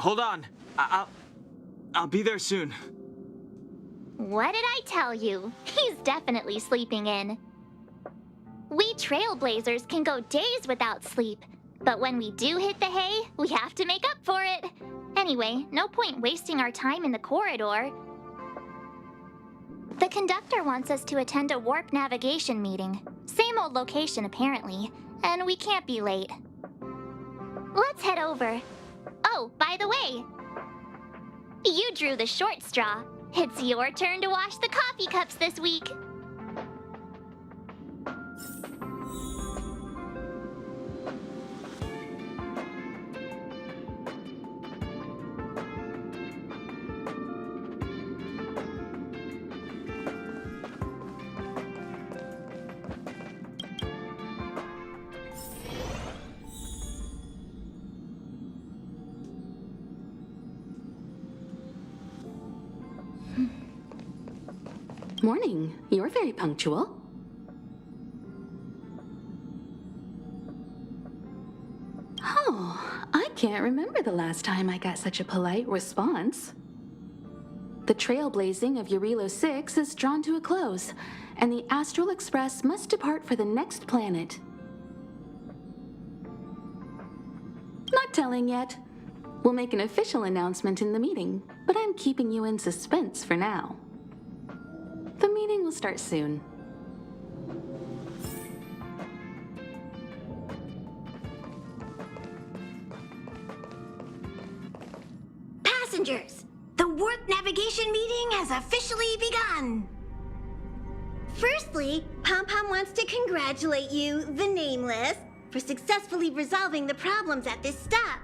hold on. I'll be there soon. What did I tell you? He's definitely sleeping in. We trailblazers can go days without sleep, but when we do hit the hay, we have to make up for it. Anyway, no point wasting our time in the corridor. The conductor wants us to attend a warp navigation meeting. Same old location, apparently, and we can't be late. Let's head over. Oh, by the way, you drew the short straw. It's your turn to wash the coffee cups this week. Morning. You're very punctual. Oh, I can't remember the last time I got such a polite response. The trailblazing of Eurilo 6 is drawn to a close, and the Astral Express must depart for the next planet. Not telling yet. We'll make an official announcement in the meeting, but I'm keeping you in suspense for now. The meeting will start soon. Passengers, the warp navigation meeting has officially begun. Firstly, Pom Pom wants to congratulate you, the Nameless, for successfully resolving the problems at this stop.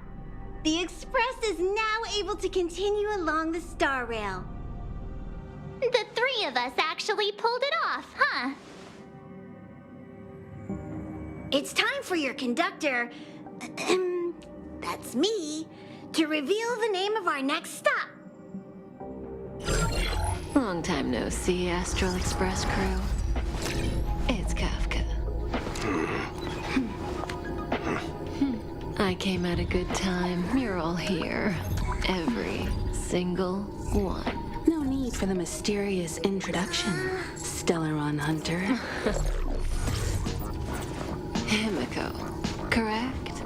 The Express is now able to continue along the Star Rail. The three of us actually pulled it off, huh? It's time for your conductor, that's me, to reveal the name of our next stop. Long time no see, Astral Express crew. It's Kafka. I came at a good time. You're all here. Every single one. No need for the mysterious introduction, Stellaron Hunter. Himiko, correct?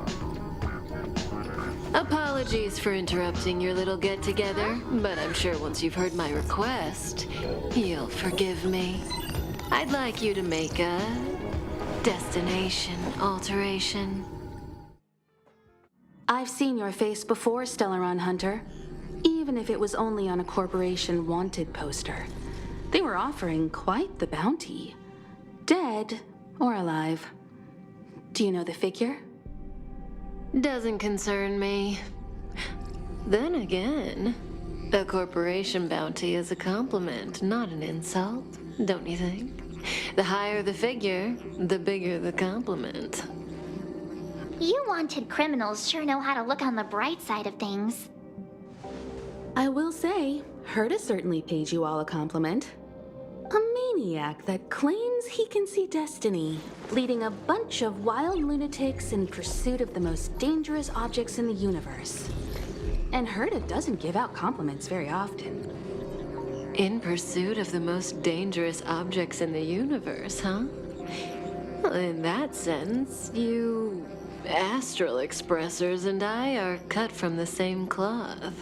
Apologies for interrupting your little get-together, but I'm sure once you've heard my request, you'll forgive me. I'd like you to make a destination alteration. I've seen your face before, Stellaron Hunter. Even if it was only on a corporation wanted poster. They were offering quite the bounty. Dead or alive. Do you know the figure? Doesn't concern me. Then again, a corporation bounty is a compliment, not an insult, don't you think? The higher the figure, the bigger the compliment. You wanted criminals sure know how to look on the bright side of things. I will say, Herta certainly paid you all a compliment. A maniac that claims he can see destiny, leading a bunch of wild lunatics in pursuit of the most dangerous objects in the universe. And Herta doesn't give out compliments very often. In pursuit of the most dangerous objects in the universe, huh? Well, in that sense, you Astral Expressers and I are cut from the same cloth.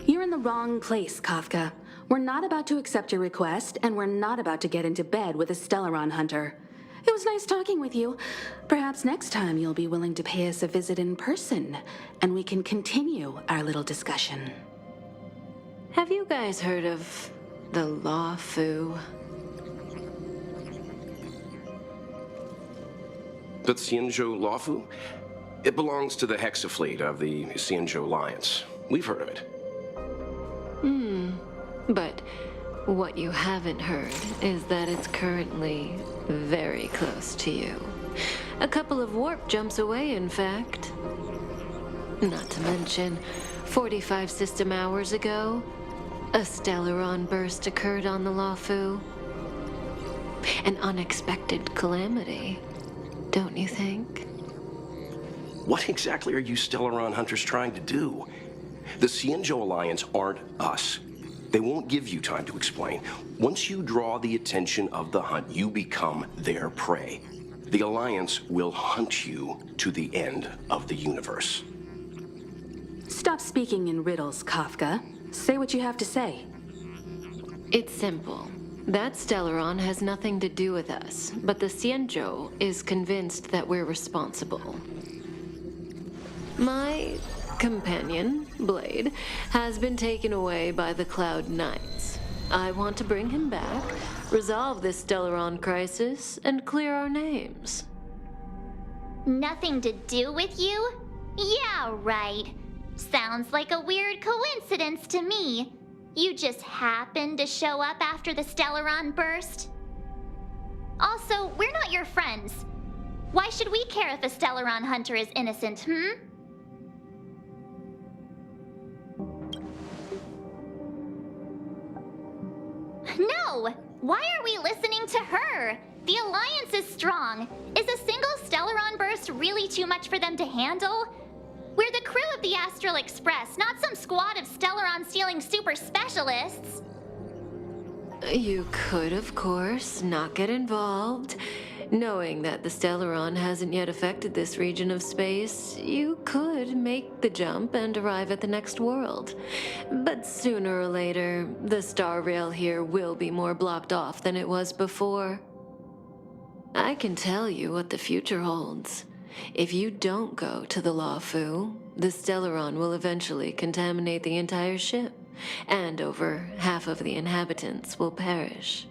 You're in the wrong place, Kafka. We're not about to accept your request, and we're not about to get into bed with a Stellaron Hunter. It was nice talking with you. Perhaps next time you'll be willing to pay us a visit in person, and we can continue our little discussion. Have you guys heard of the Law Fu? The Xianzhou Lawfu? It belongs to the Hexafleet of the Xianzhou Alliance. We've heard of it. But what you haven't heard is that it's currently very close to you. A couple of warp jumps away, in fact. Not to mention, 45 system hours ago, a Stellaron burst occurred on the Lawfu. An unexpected calamity, don't you think? What exactly are you Stellaron Hunters trying to do? The Xianzhou Alliance aren't us. They won't give you time to explain. Once you draw the attention of the hunt, you become their prey. The Alliance will hunt you to the end of the universe. Stop speaking in riddles, Kafka. Say what you have to say. It's simple. That Stellaron has nothing to do with us, but the Xianzhou is convinced that we're responsible. My companion, Blade, has been taken away by the Cloud Knights. I want to bring him back, resolve this Stellaron crisis, and clear our names. Nothing to do with you? Yeah, right. Sounds like a weird coincidence to me. You just happened to show up after the Stellaron burst? Also, we're not your friends. Why should we care if a Stellaron hunter is innocent, No! Why are we listening to her? The Alliance is strong. Is a single Stellaron burst really too much for them to handle? We're the crew of the Astral Express, not some squad of Stellaron-stealing super specialists. You could, of course, not get involved. Knowing that the Stellaron hasn't yet affected this region of space, you could make the jump and arrive at the next world. But sooner or later, the star rail here will be more blocked off than it was before. I can tell you what the future holds. If you don't go to the Luofu, the Stellaron will eventually contaminate the entire ship, and over half of the inhabitants will perish.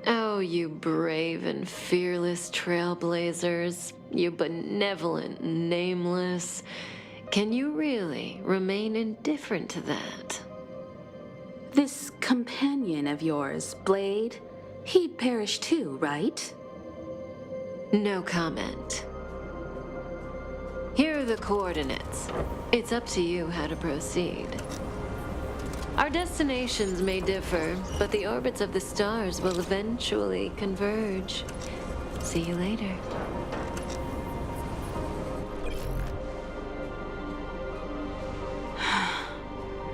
Oh, you brave and fearless trailblazers, you benevolent nameless. Can you really remain indifferent to that? This companion of yours, Blade, he'd perish too, right? No comment. Here are the coordinates. It's up to you how to proceed. Our destinations may differ, but the orbits of the stars will eventually converge. See you later.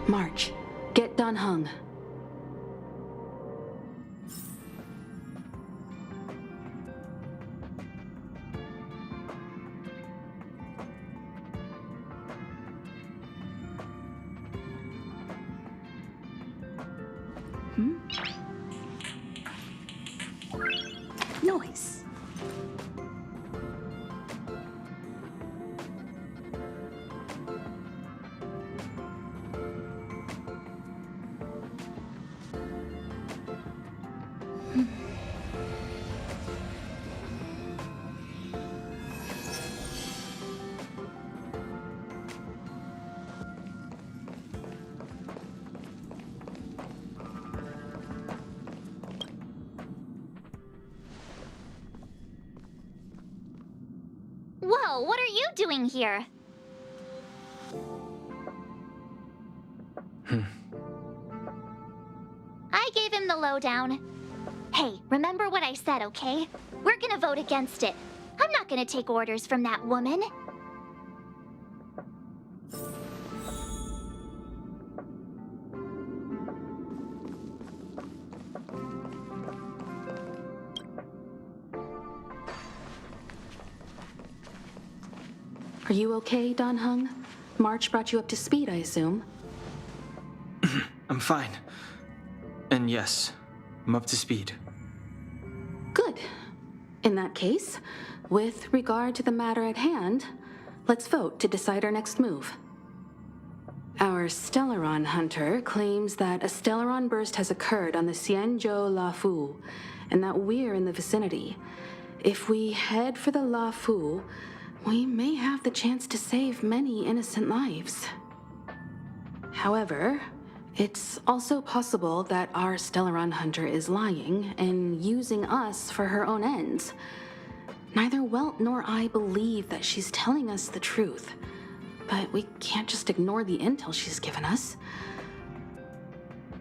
March, get Dan Heng. Noise. Whoa, what are you doing here? I gave him the lowdown. Hey, remember what I said, okay? We're gonna vote against it. I'm not gonna take orders from that woman. Are you okay, Dan Heng? March brought you up to speed, I assume. I'm fine. And yes, I'm up to speed. Good. In that case, with regard to the matter at hand, let's vote to decide our next move. Our Stellaron hunter claims that a Stellaron burst has occurred on the Xianzhou Luofu, and that we're in the vicinity. If we head for the Luofu, we may have the chance to save many innocent lives. However, it's also possible that our Stellaron hunter is lying and using us for her own ends. Neither Welt nor I believe that she's telling us the truth, but we can't just ignore the intel she's given us.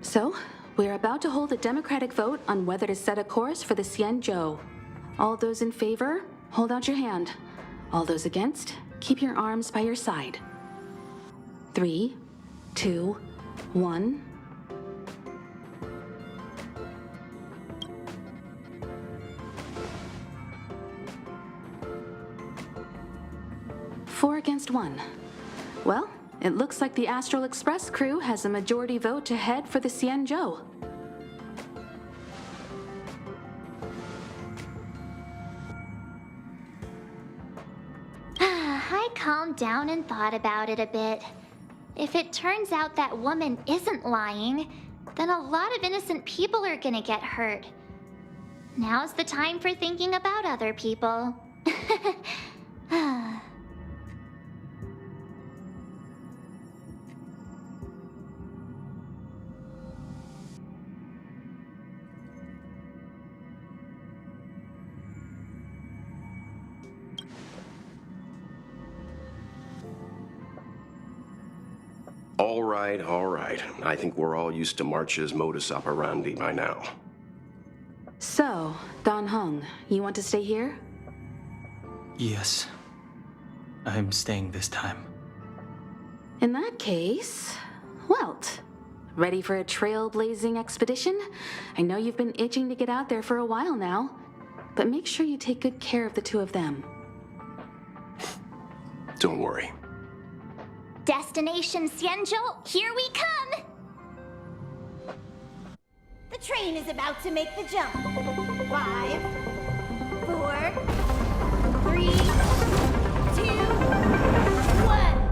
So, we're about to hold a democratic vote on whether to set a course for the Xianzhou. All those in favor, hold out your hand. All those against, keep your arms by your side. 3, 2, 1. Four against one. Well, it looks like the Astral Express crew has a majority vote to head for the Xianzhou. I calmed down and thought about it a bit. If it turns out that woman isn't lying, then a lot of innocent people are gonna get hurt. Now's the time for thinking about other people. All right. I think we're all used to March's modus operandi by now. So, Don Hung, you want to stay here? Yes. I'm staying this time. In that case, Welt, ready for a trailblazing expedition? I know you've been itching to get out there for a while now, but make sure you take good care of the two of them. Don't worry. Destination Xianzhou, here we come! The train is about to make the jump. 5, 4, 3, 2, 1.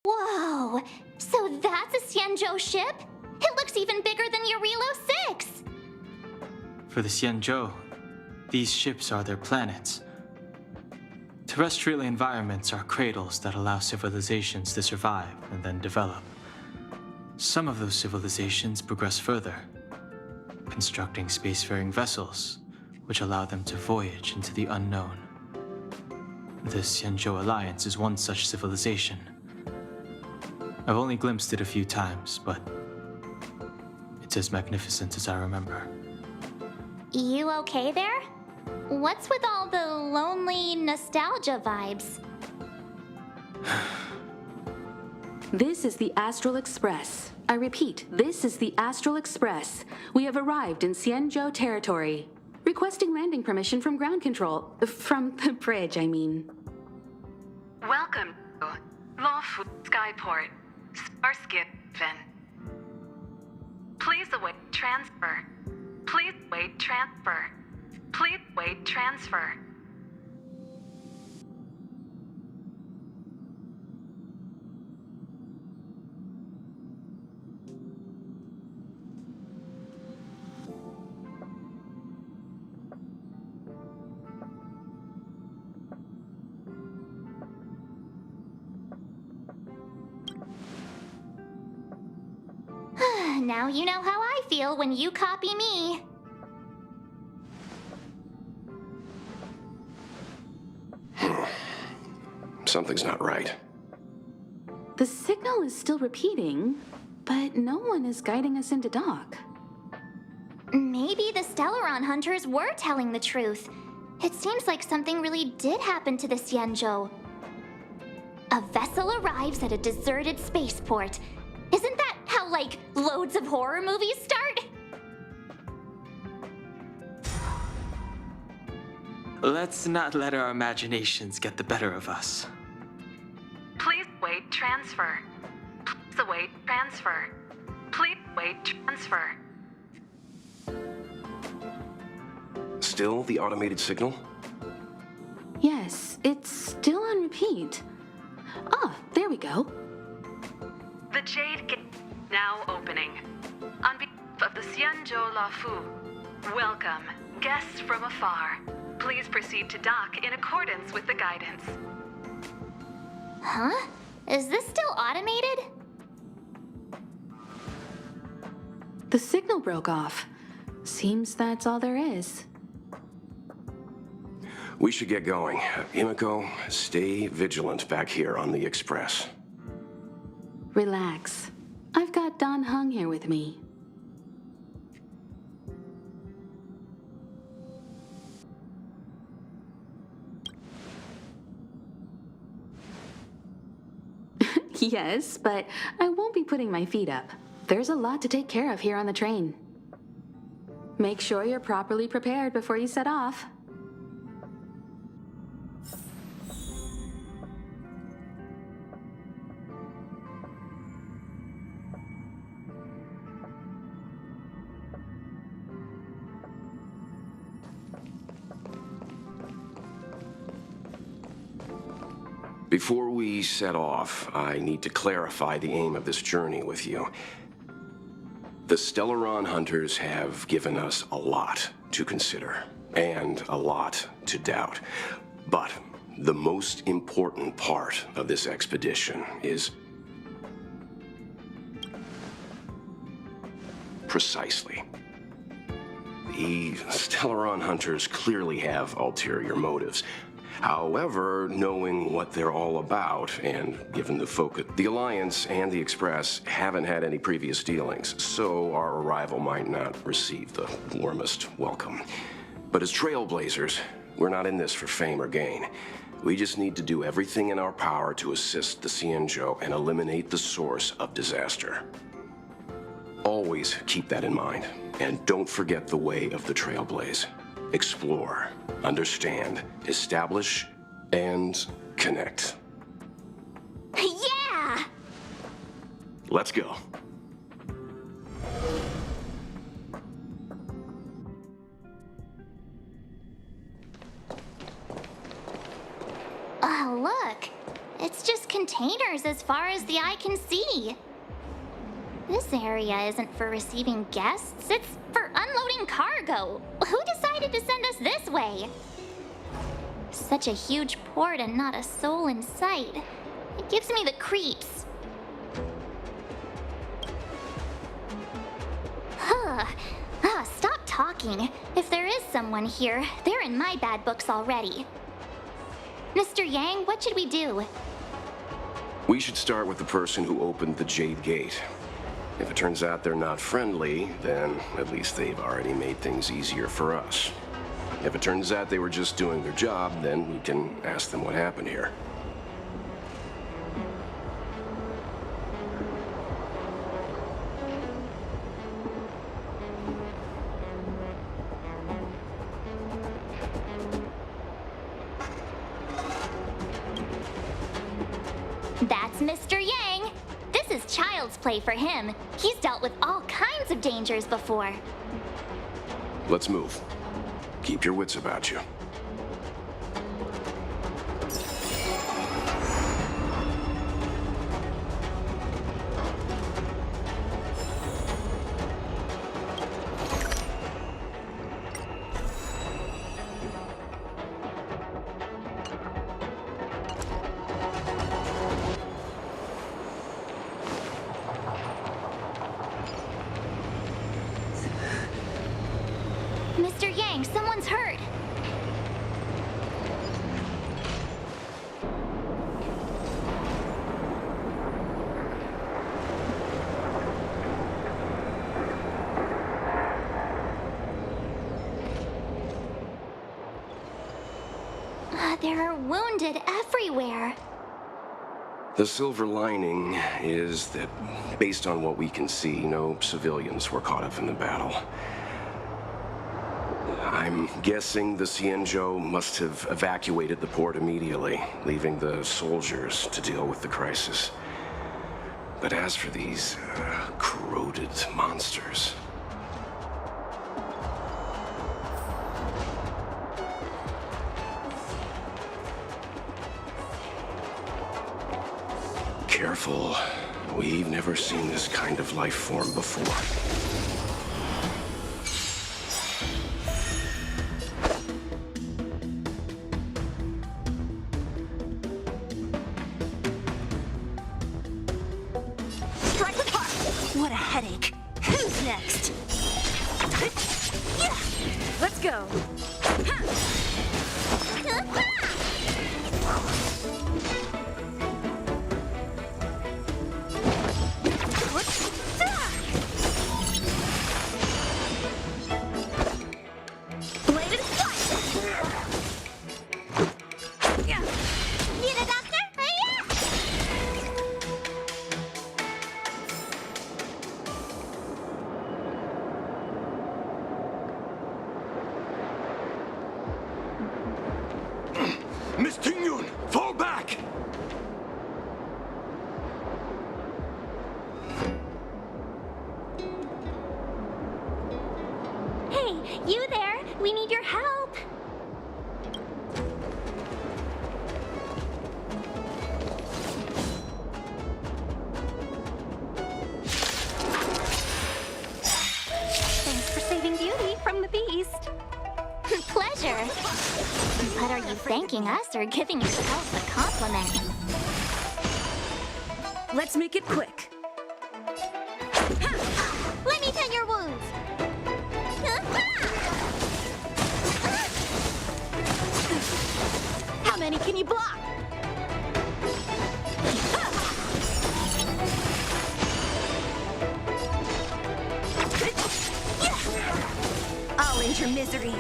Whoa! So that's a Xianzhou ship? It looks even bigger than Eurilo 6! For the Xianzhou, these ships are their planets. Terrestrial environments are cradles that allow civilizations to survive and then develop. Some of those civilizations progress further, constructing spacefaring vessels, which allow them to voyage into the unknown. The Xianzhou Alliance is one such civilization. I've only glimpsed it a few times, but it's as magnificent as I remember. You okay there? What's with all the lonely nostalgia vibes? This is the Astral Express. I repeat, this is the Astral Express. We have arrived in Xianzhou territory. Requesting landing permission from ground control. From the bridge, I mean. Welcome to Lawfu Skyport, Starskin. Please await transfer. Please wait transfer. Please wait transfer. Now you know how I feel when you copy me. Something's not right. The signal is still repeating, but no one is guiding us into dock. Maybe the Stellaron hunters were telling the truth. It seems like something really did happen to the Xianzhou. A vessel arrives at a deserted spaceport. Isn't that how, like, loads of horror movies start? Let's not let our imaginations get the better of us. Please wait transfer. Please await transfer. Please wait transfer. Still the automated signal? Yes, it's still on repeat. Ah, there we go. The Jade Gate now opening. On behalf of the Xianzhou Lafu, welcome, guests from afar. Please proceed to dock in accordance with the guidance. Huh? Is this still automated? The signal broke off. Seems that's all there is. We should get going. Himiko, stay vigilant back here on the Express. Relax. I've got Don Hung here with me. Yes, but I won't be putting my feet up. There's a lot to take care of here on the train. Make sure you're properly prepared before you set off. Before we set off, I need to clarify the aim of this journey with you. The Stellaron hunters have given us a lot to consider, and a lot to doubt. But the most important part of this expedition is precisely. The Stellaron hunters clearly have ulterior motives. However, knowing what they're all about, and given the focus, the Alliance and the Express haven't had any previous dealings, so our arrival might not receive the warmest welcome. But as trailblazers, we're not in this for fame or gain. We just need to do everything in our power to assist the Xianzhou and eliminate the source of disaster. Always keep that in mind, and don't forget the way of the Trailblaze. Explore, understand, establish, and connect. Yeah! Let's go. Oh, look. It's just containers as far as the eye can see. This area isn't for receiving guests, it's for unloading cargo. Who decided to send us this way? Such a huge port and not a soul in sight. It gives me the creeps. Stop talking. If there is someone here, they're in my bad books already. Mr. Yang, what should we do? We should start with the person who opened the Jade Gate. If it turns out they're not friendly, then at least they've already made things easier for us. If it turns out they were just doing their job, then we can ask them what happened here. That's Mr. Yang. This is child's play for him. He's dealt with all kinds of dangers before. Let's move. Keep your wits about you. Mr. Yang, someone's hurt. There are wounded everywhere. The silver lining is that, based on what we can see, no civilians were caught up in the battle. I'm guessing the Xianzhou must have evacuated the port immediately, leaving the soldiers to deal with the crisis. But as for these corroded monsters... Careful. We've never seen this kind of life form before. Strike the park! What a headache. Who's next? Let's go. Miss Tingyun, fall back! Hey, you there? We need your help. Thanks for saving Beauty from the beast. Pleasure. But are you thanking us or giving yourself a compliment? Let's make it quick. Let me tend your wounds. How many can you block? I'll end your misery.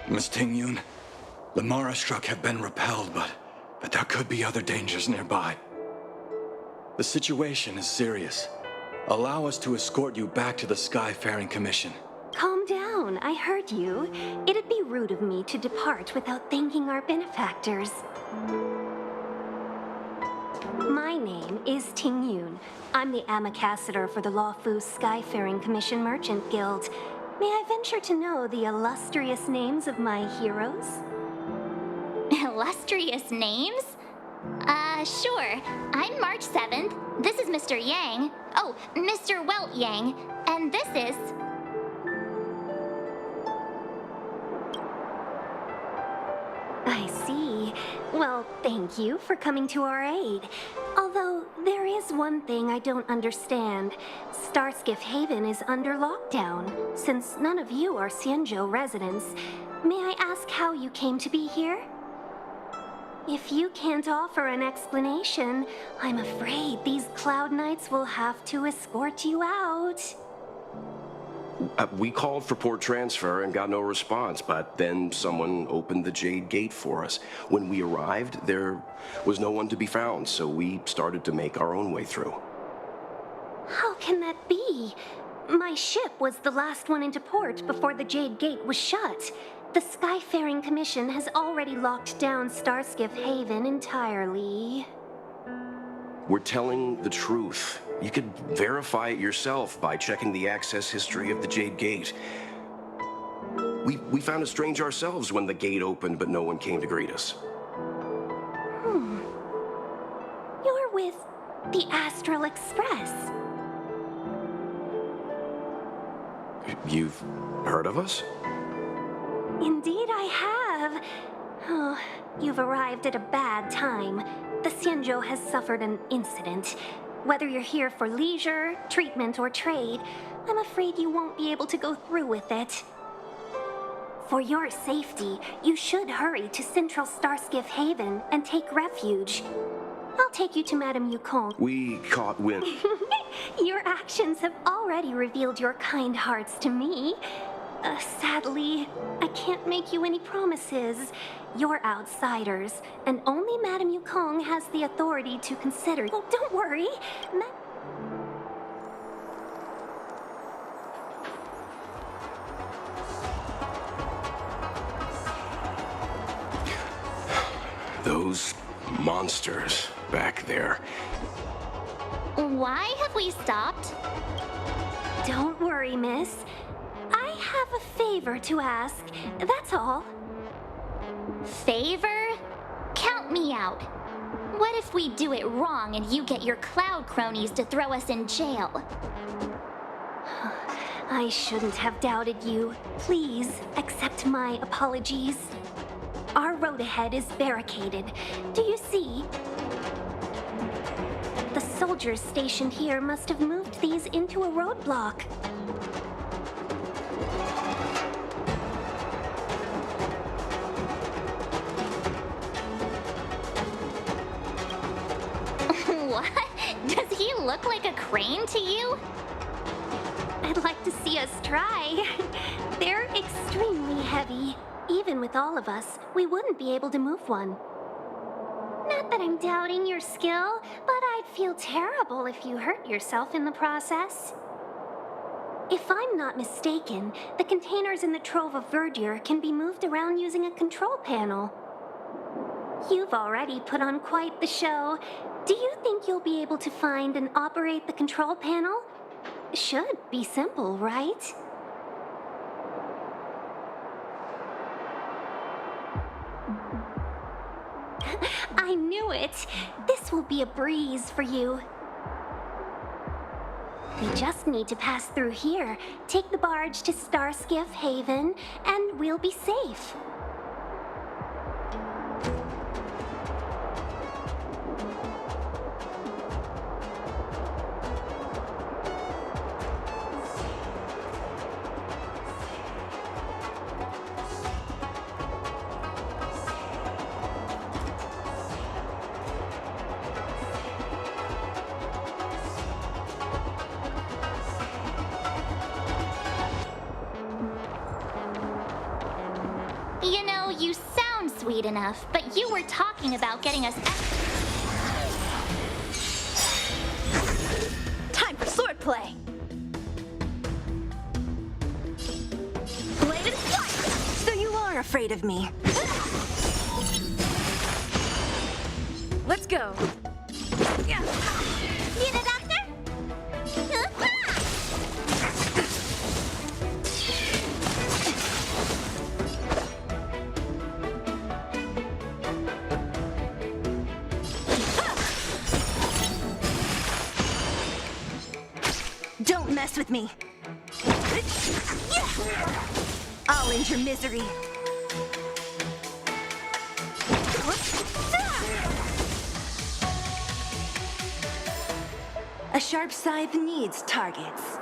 Miss Tingyun, the Mara struck have been repelled, but there could be other dangers nearby. The situation is serious. Allow us to escort you back to the Skyfaring Commission. Calm down, I heard you. It'd be rude of me to depart without thanking our benefactors. My name is Tingyun. I'm the ambassador for the Lawfu Skyfaring Commission Merchant Guild. May I venture to know the illustrious names of my heroes? Illustrious names? Sure. I'm March 7th. This is Mr. Yang. Oh, Mr. Welt Yang. And this is... I see. Well, thank you for coming to our aid. Although, there is one thing I don't understand. Starskiff Haven is under lockdown. Since none of you are Xianzhou residents, may I ask how you came to be here? If you can't offer an explanation, I'm afraid these Cloud Knights will have to escort you out. We called for port transfer and got no response, but then someone opened the Jade Gate for us. When we arrived, there was no one to be found, so we started to make our own way through. How can that be? My ship was the last one into port before the Jade Gate was shut. The Skyfaring Commission has already locked down Starskiff Haven entirely. We're telling the truth. You could verify it yourself by checking the access history of the Jade Gate. We found it strange ourselves when the gate opened, but no one came to greet us. You're with the Astral Express. You've heard of us? Indeed I have. Oh, you've arrived at a bad time. The Xianzhou has suffered an incident. Whether you're here for leisure, treatment, or trade, I'm afraid you won't be able to go through with it. For your safety, you should hurry to Central Starskiff Haven and take refuge. I'll take you to Madame Yukong. We caught wind. Your actions have already revealed your kind hearts to me. Sadly, I can't make you any promises. You're outsiders, and only Madame Yukong has the authority to consider. Oh, don't worry. Those monsters back there. Why have we stopped? Don't worry, miss. I have a favor to ask, that's all. Favor? Count me out. What if we do it wrong and you get your cloud cronies to throw us in jail? I shouldn't have doubted you. Please accept my apologies. Our road ahead is barricaded. Do you see? The soldiers stationed here must have moved these into a roadblock. What? Does he look like a crane to you? I'd like to see us try. They're extremely heavy. Even with all of us, we wouldn't be able to move one. Not that I'm doubting your skill, but I'd feel terrible if you hurt yourself in the process. If I'm not mistaken, the containers in the Trove of Verdure can be moved around using a control panel. You've already put on quite the show. Do you think you'll be able to find and operate the control panel? Should be simple, right? I knew it. This will be a breeze for you. We just need to pass through here, take the barge to Starskiff Haven, and we'll be safe. You know, you sound sweet enough, but you were talking about getting us. Time for swordplay! Bladed fire! So you are afraid of me. Let's go. Yeah. Need a doctor? Don't mess with me. I'll end your misery. A sharp scythe needs targets.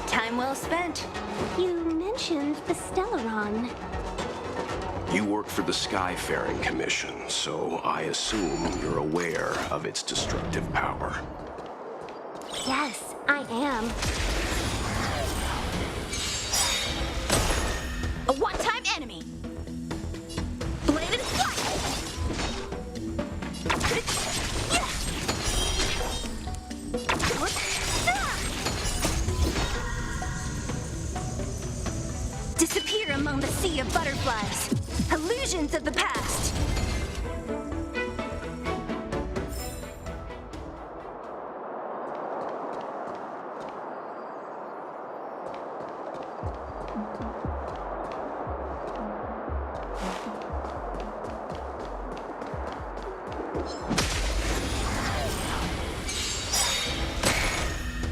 Time well spent. You mentioned the Stellaron. You work for the Skyfaring Commission, so I assume you're aware of its destructive power. Yes, I am. A one-time enemy. Bladed fire! Disappear among the sea of butterflies. Illusions of the past.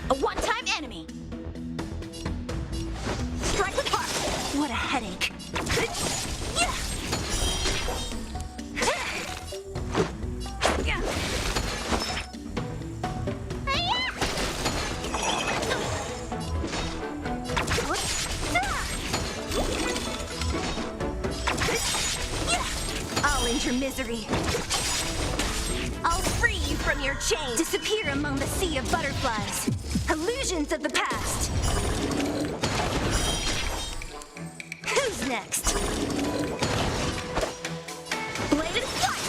A one-time enemy. Strike with heart. What a headache. I'll end your misery. I'll free you from your your chain! Disappear among the sea of butterflies! Illusions of the past! Who's next? Bladed flight!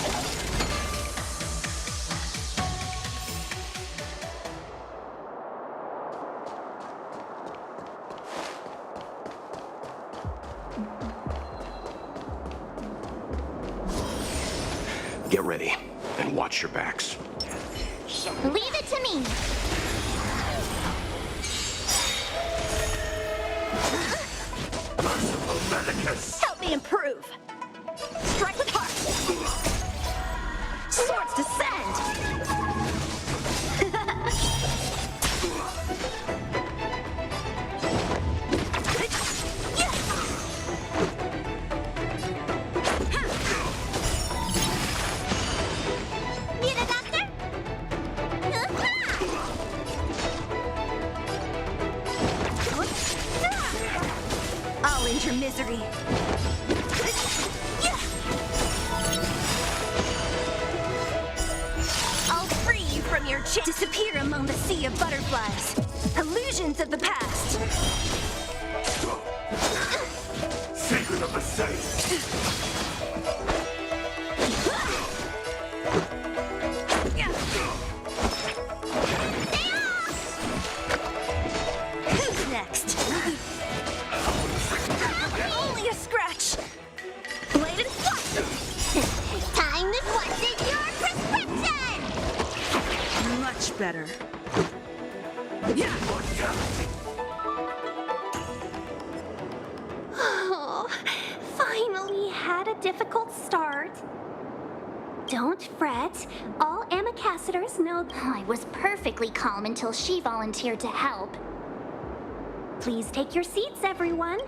Get ready, and watch your backs. Leave it to me. Help me improve! Strike with heart! Swords descend! Need a doctor? I'll end your misery. I'll free you from your chain. Disappear among the sea of butterflies. Illusions of the past. Secret of the safe. Who's next? Only a scratch. Bladed flight. Time to question your prescription! Much better. Oh, finally had a difficult start. Don't fret. All ambassadors know I was perfectly calm until she volunteered to help. Please take your seats, everyone.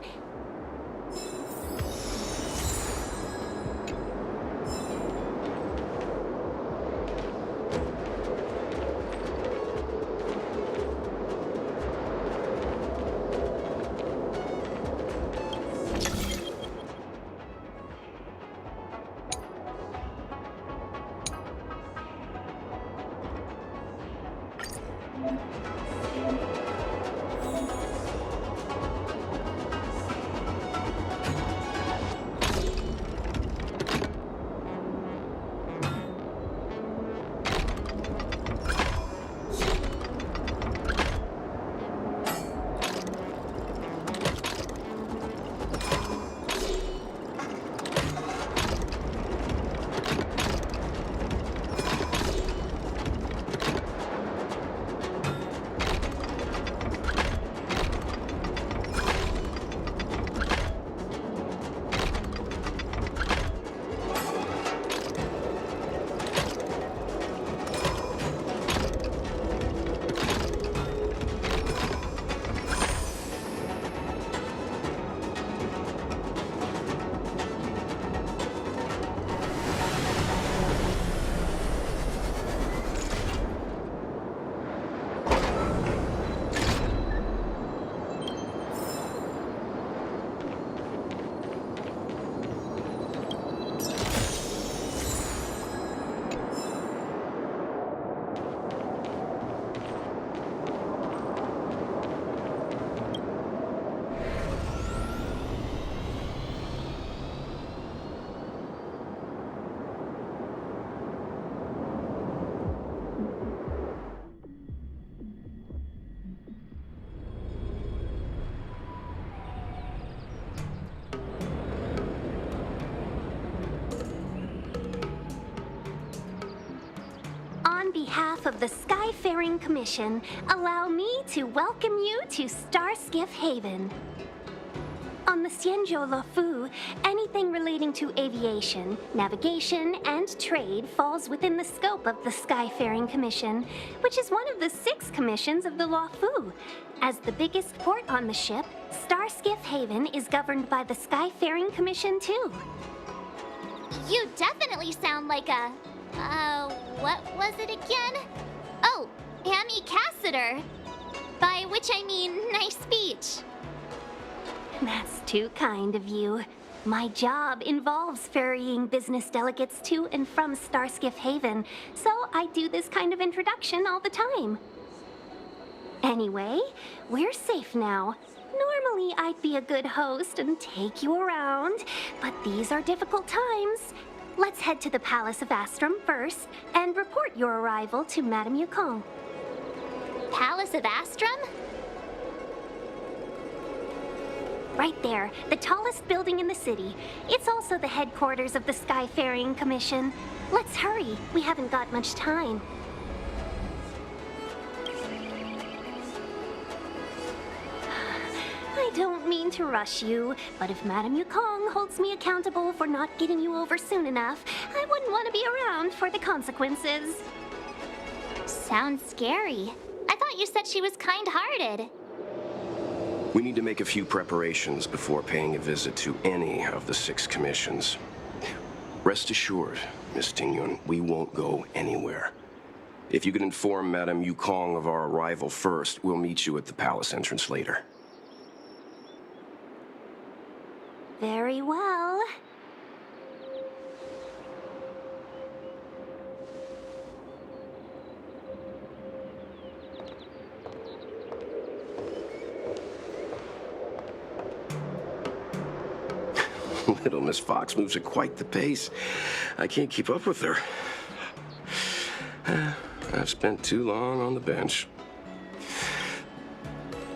On behalf of the Skyfaring Commission, allow me to welcome you to Starskiff Haven. On the Xianzhou Luofu, anything relating to aviation, navigation, and trade falls within the scope of the Skyfaring Commission, which is one of the 6 commissions of the Luofu. As the biggest port on the ship, Starskiff Haven is governed by the Skyfaring Commission too. You definitely sound like a... what was it again? Oh, ambassador. By which I mean nice speech. That's too kind of you. My job involves ferrying business delegates to and from Starskiff Haven, so I do this kind of introduction all the time. Anyway, we're safe now. Normally, I'd be a good host and take you around, but these are difficult times. Let's head to the Palace of Astrum first and report your arrival to Madame Yukong. Palace of Astrum? Right there, the tallest building in the city. It's also the headquarters of the Skyfaring Commission. Let's hurry, we haven't got much time. I don't mean to rush you, but if Madame Yukong holds me accountable for not getting you over soon enough, I wouldn't want to be around for the consequences. Sounds scary. I thought you said she was kind-hearted. We need to make a few preparations before paying a visit to any of the 6 commissions. Rest assured, Miss Tingyun, we won't go anywhere. If you could inform Madame Yukong of our arrival first, we'll meet you at the palace entrance later. Very well. Little Miss Fox moves at quite the pace. I can't keep up with her. I've spent too long on the bench.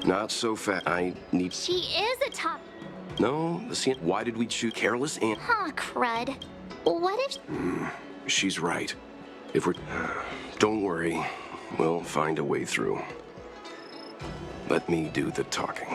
Not so fast. I need... She is a top... No, why did we choose careless and... Huh, crud. What if... She's right. If we're... Don't worry. We'll find a way through. Let me do the talking.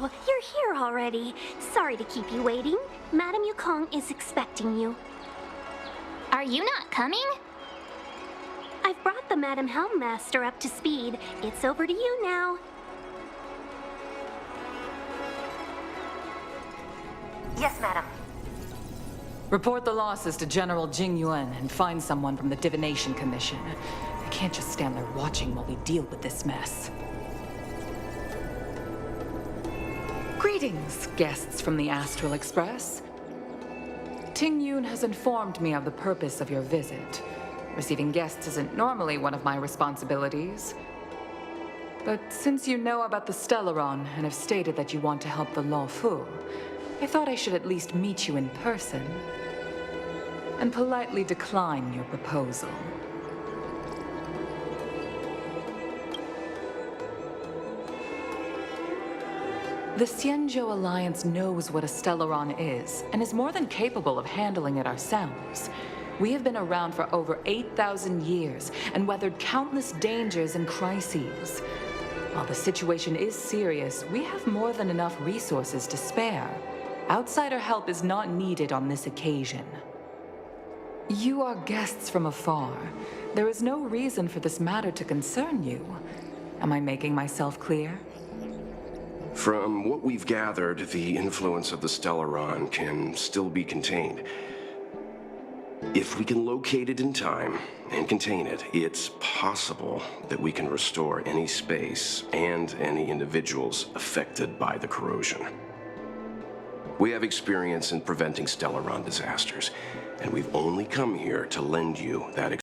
Oh, you're here already. Sorry to keep you waiting. Madame Yukong is expecting you. Are you not coming? I've brought the Madame Helmmaster up to speed. It's over to you now. Yes, madam. Report the losses to General Jing Yuan and find someone from the Divination Commission. I can't just stand there watching while we deal with this mess. Greetings, guests from the Astral Express. Ting Yun has informed me of the purpose of your visit. Receiving guests isn't normally one of my responsibilities. But since you know about the Stellaron and have stated that you want to help the Law Fu, I thought I should at least meet you in person and politely decline your proposal. The Xianzhou Alliance knows what a Stellaron is and is more than capable of handling it ourselves. We have been around for over 8,000 years and weathered countless dangers and crises. While the situation is serious, we have more than enough resources to spare. Outsider help is not needed on this occasion. You are guests from afar. There is no reason for this matter to concern you. Am I making myself clear? From what we've gathered, the influence of the Stellaron can still be contained. If we can locate it in time and contain it, it's possible that we can restore any space and any individuals affected by the corrosion. We have experience in preventing Stellaron disasters, and we've only come here to lend you that experience.